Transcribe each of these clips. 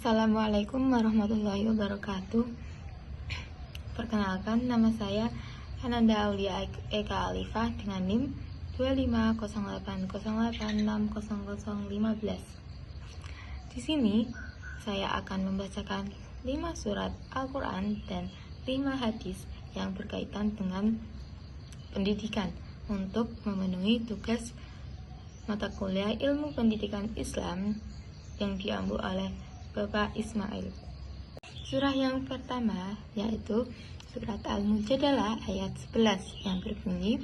Assalamualaikum warahmatullahi wabarakatuh. Perkenalkan, nama saya Ananda Aulia Eka Alifah dengan NIM 25080860015. Di sini saya akan membacakan 5 surat Al-Quran dan 5 hadis yang berkaitan dengan pendidikan untuk memenuhi tugas mata kuliah ilmu pendidikan Islam yang diambil oleh Bapak Ismail. Surah yang pertama yaitu surat Al-Mujadalah ayat 11 yang berbunyi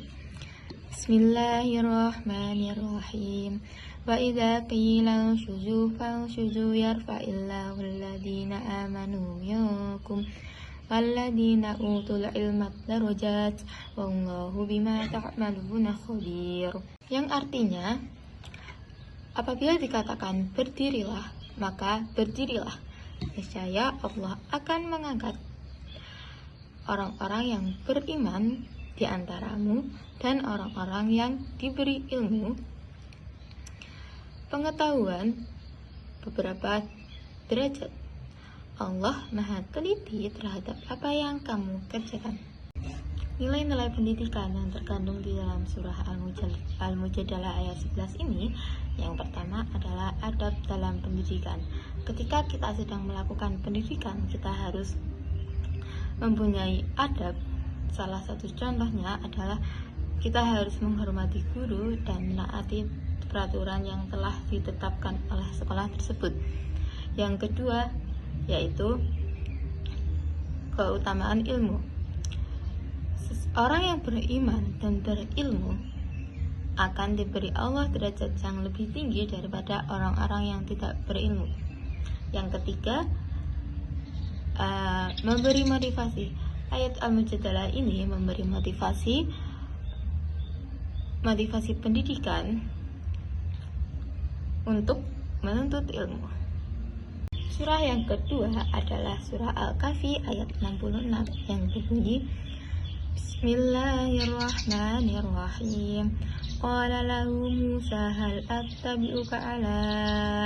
Bismillahirrahmanirrahim. Wa idza qila shuzu fanshuzu yarfa'illahu alladhina amanu minkum walladhina utul ilma darajat wallahu bima ta'maluna khabir. Yang artinya, apabila dikatakan berdirilah, maka berdirilah. Niscaya Allah akan mengangkat orang-orang yang beriman di antaramu dan orang-orang yang diberi ilmu pengetahuan beberapa derajat. Allah Maha teliti terhadap apa yang kamu kerjakan. Nilai-nilai pendidikan yang terkandung di dalam surah Al-Mujadalah ayat 11 ini, yang pertama adalah adab dalam pendidikan. Ketika kita sedang melakukan pendidikan, kita harus mempunyai adab. Salah satu contohnya adalah kita harus menghormati guru dan menaati peraturan yang telah ditetapkan oleh sekolah tersebut. Yang kedua yaitu keutamaan ilmu. Orang yang beriman dan berilmu akan diberi Allah derajat yang lebih tinggi daripada orang-orang yang tidak berilmu. Yang ketiga, memberi motivasi. Ayat Al-Mujadalah ini memberi motivasi pendidikan untuk menuntut ilmu. Surah yang kedua adalah surah Al-Kahfi ayat 66 yang berbunyi Bismillahirrahmanirrahim. Qala lahu Musa hal attabi'uka ala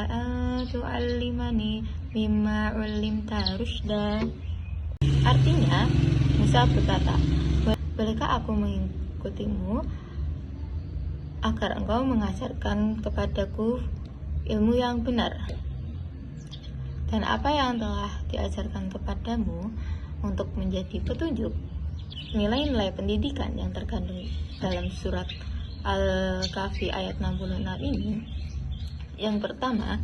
an tu'allimani mimma 'ullimta rusyda. Artinya, Musa berkata, "Bolehkah aku mengikutimu agar engkau mengajarkan kepadaku ilmu yang benar? Dan apa yang telah diajarkan kepadamu untuk menjadi petunjuk." Nilai-nilai pendidikan yang terkandung dalam surat Al-Kahfi ayat 66 ini, yang pertama,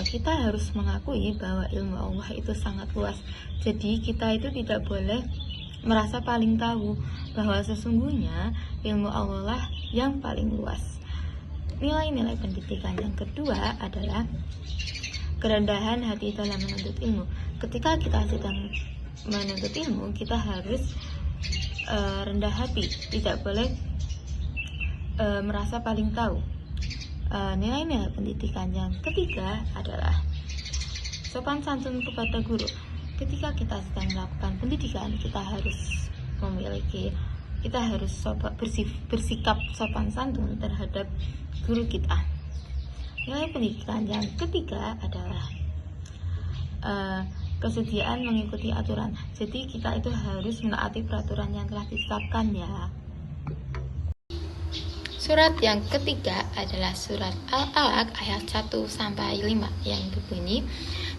kita harus mengakui bahwa ilmu Allah itu sangat luas. Jadi kita itu tidak boleh merasa paling tahu, bahwa sesungguhnya ilmu Allah lah yang paling luas. Nilai-nilai pendidikan yang kedua adalah kerendahan hati dalam menuntut ilmu. Ketika kita sedang menuntut ilmu, kita harus rendah hati, tidak boleh merasa paling tahu. Nilai-nilai pendidikan yang ketiga adalah sopan santun kepada guru. Ketika kita sedang melakukan pendidikan, kita harus bersikap sopan santun terhadap guru kita. Nilai pendidikan yang ketiga adalah kesediaan mengikuti aturan. Jadi kita itu harus menaati peraturan yang telah ditetapkan ya. Surat yang ketiga adalah surat Al-Alaq ayat 1-5 yang berbunyi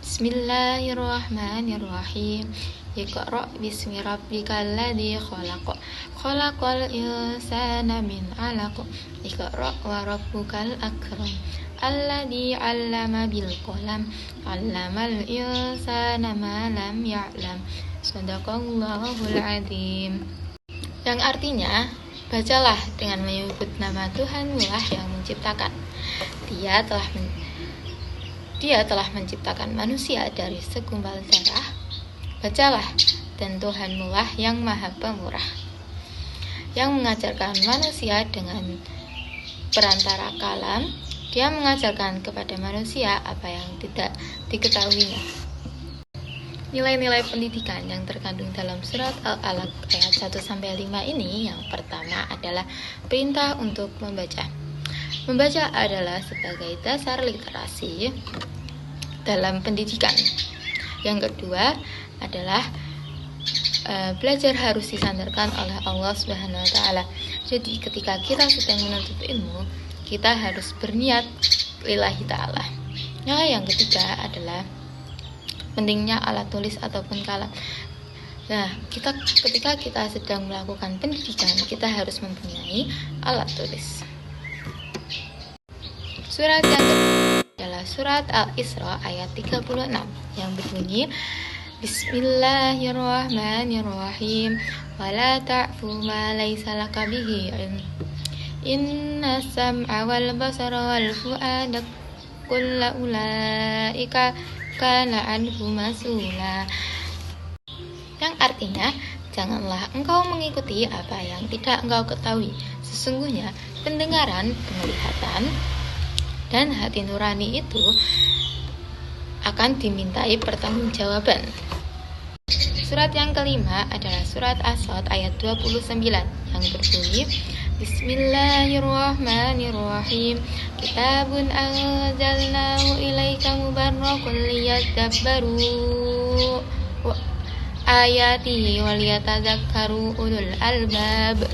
Bismillahirrahmanirrahim. Iqra' bismi rabbikal ladzi khalaq. Khalaqal insana min 'alaq. Iqra' wa rabbukal akram. Alladzi 'allama bil qalam. 'Allamal insana ma lam ya'lam. Shadaqallahul 'adzim. Yang artinya, bacalah dengan menyebut nama Tuhanmu lah yang menciptakan. Dia telah menciptakan manusia dari segumpal darah. Bacalah, dan Tuhanmu lah yang maha pemurah, yang mengajarkan manusia dengan perantara kalam. Dia mengajarkan kepada manusia apa yang tidak diketahuinya. Nilai-nilai pendidikan yang terkandung dalam surat Al-Alaq ayat 1-5 ini, yang pertama adalah perintah untuk membaca. Membaca adalah sebagai dasar literasi. dalam pendidikan. Yang kedua adalah belajar harus disandarkan oleh Allah Subhanahu wa taala. Jadi ketika kita sedang menuntut ilmu, kita harus berniat lillahi taala. Yang ketiga adalah pentingnya alat tulis ataupun kalam. Nah, ketika kita sedang melakukan pendidikan, kita harus mempunyai alat tulis. Surat yang kedua adalah surat Al-Isra ayat 36 yang berbunyi Bismillahirrahmanirrahim wala ta'fu ma laysa laka bihi ilm inna sam'a wal basara wal fu'ada kullu ulaika kana anhu mas'ula. Yang artinya, janganlah engkau mengikuti apa yang tidak engkau ketahui. Sesungguhnya pendengaran, penglihatan, dan hati nurani itu akan dimintai pertanggungjawaban. Surat yang kelima adalah surat As-Sad ayat 29 yang berbunyi Bismillahirrahmanirrahim Kitabun anzalnahu ilaika mubarakun liyadabbaru ayatihi waliyatadzakkaru ulul albab.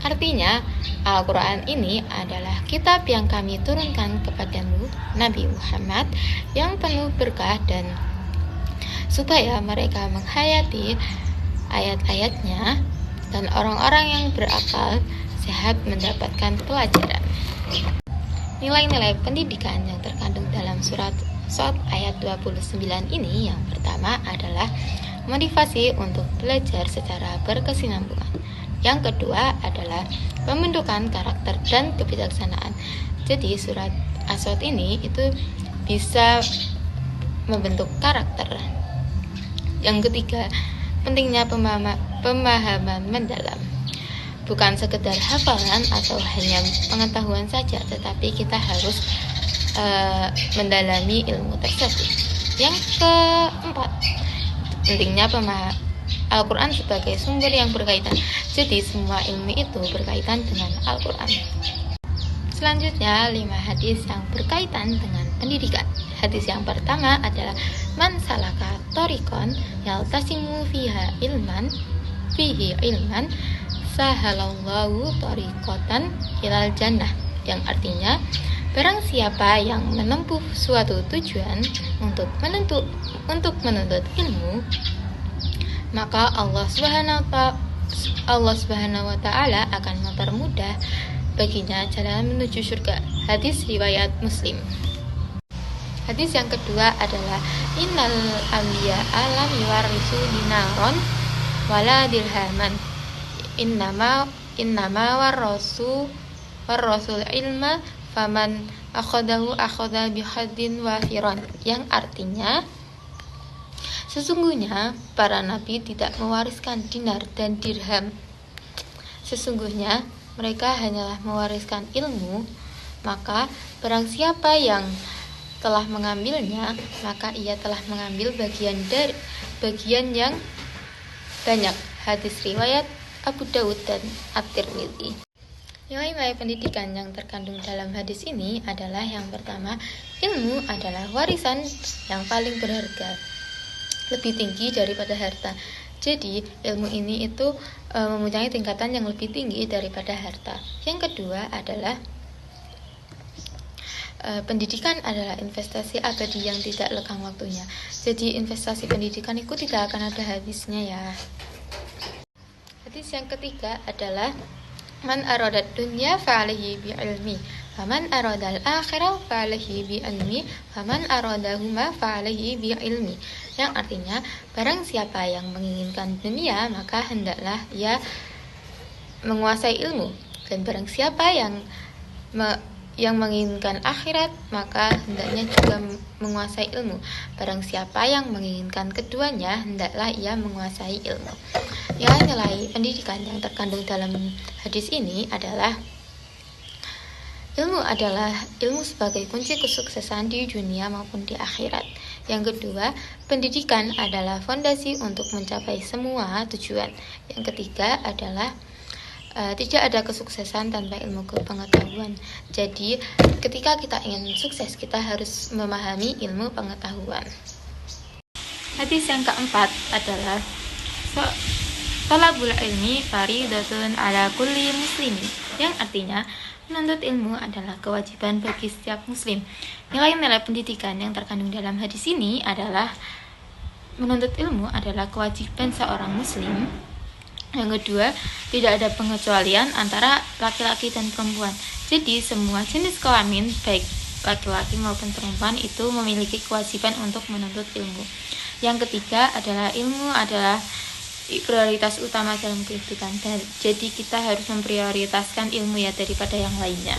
Artinya, Al-Quran ini adalah kitab yang kami turunkan kepadamu, Nabi Muhammad, yang penuh berkah dan supaya mereka menghayati ayat-ayatnya dan orang-orang yang berakal sehat mendapatkan pelajaran. Nilai-nilai pendidikan yang terkandung dalam surat Shad ayat 29 ini yang pertama adalah motivasi untuk belajar secara berkesinambungan. Yang kedua adalah pembentukan karakter dan kebijaksanaan. Jadi surat As-Sad ini itu bisa membentuk karakter. Yang ketiga, pentingnya pemahaman mendalam. Bukan sekedar hafalan atau hanya pengetahuan saja, tetapi kita harus mendalami ilmu tersebut. Yang keempat, pentingnya Al-Quran sebagai sumber yang berkaitan. Jadi semua ilmu itu berkaitan dengan Al-Quran. Selanjutnya 5 hadis yang berkaitan dengan pendidikan. Hadis yang pertama adalah man salaka thoriqan yaltasimu fihi ilman sahalallahu thoriqatan ilal jannah, yang artinya barang siapa yang menempuh suatu tujuan untuk menuntut ilmu, maka Allah Subhanahu wa taala akan mempermudah baginya jalan menuju surga. Hadis riwayat Muslim. Hadis yang kedua adalah innal anbiya alam yuwarisu dinaron wala dirhaman innama warasul ilma faman akhadahu akhadha bihadin wafiron, yang artinya sesungguhnya para nabi tidak mewariskan dinar dan dirham. Sesungguhnya mereka hanyalah mewariskan ilmu, maka barang siapa yang telah mengambilnya, maka ia telah mengambil bagian yang banyak. Hadis riwayat Abu Daud dan At-Tirmidzi. Nilai-nilai pendidikan yang terkandung dalam hadis ini adalah yang pertama, ilmu adalah warisan yang paling berharga, lebih tinggi daripada harta. Jadi ilmu ini itu mempunyai tingkatan yang lebih tinggi daripada harta. Yang kedua adalah pendidikan adalah investasi abadi yang tidak lekang waktunya. Jadi investasi pendidikan itu tidak akan ada habisnya ya. Hadis yang ketiga adalah man aradad dunya fa'alihi bi'ilmi faman aradal akhirah fa'alihi bi'ilmi faman aradahuma fa'alihi bi'ilmi, yang artinya barang siapa yang menginginkan dunia maka hendaklah ia menguasai ilmu, dan barang siapa yang menginginkan akhirat maka hendaknya juga menguasai ilmu. Barang siapa yang menginginkan keduanya hendaklah ia menguasai ilmu. Nilai pendidikan yang terkandung dalam hadis ini adalah ilmu sebagai kunci kesuksesan di dunia maupun di akhirat. Yang kedua, pendidikan adalah fondasi untuk mencapai semua tujuan. Yang ketiga adalah Tidak ada kesuksesan tanpa ilmu pengetahuan. Jadi, ketika kita ingin sukses, kita harus memahami ilmu pengetahuan. Hadis yang keempat adalah Thalabul ilmi faridatun ala kulli muslimin, yang artinya menuntut ilmu adalah kewajiban bagi setiap muslim. Nilai-nilai pendidikan yang terkandung dalam hadis ini adalah menuntut ilmu adalah kewajiban seorang muslim. Yang kedua, tidak ada pengecualian antara laki-laki dan perempuan. Jadi semua jenis kelamin, baik laki-laki maupun perempuan, itu memiliki kewajiban untuk menuntut ilmu. Yang ketiga adalah ilmu adalah prioritas utama dalam kehidupan. Jadi kita harus memprioritaskan ilmu ya daripada yang lainnya.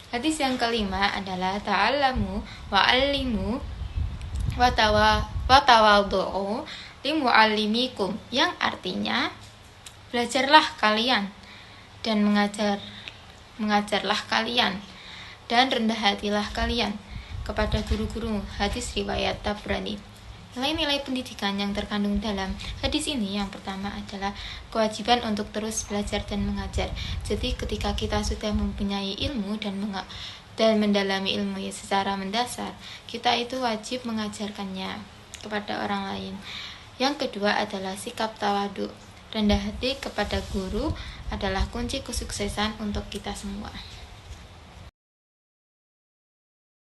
Hadis yang kelima adalah ta'allamu wa'allimu watawadhu'u limu'allimikum, yang artinya belajarlah kalian dan mengajarlah kalian dan rendah hatilah kalian kepada guru-guru. Hadis riwayat Tabrani. Nilai-nilai pendidikan yang terkandung dalam hadis ini yang pertama adalah kewajiban untuk terus belajar dan mengajar. Jadi ketika kita sudah mempunyai ilmu dan mendalami ilmu secara mendasar, kita itu wajib mengajarkannya kepada orang lain. Yang kedua adalah sikap tawadu. Rendah hati kepada guru adalah kunci kesuksesan untuk kita semua.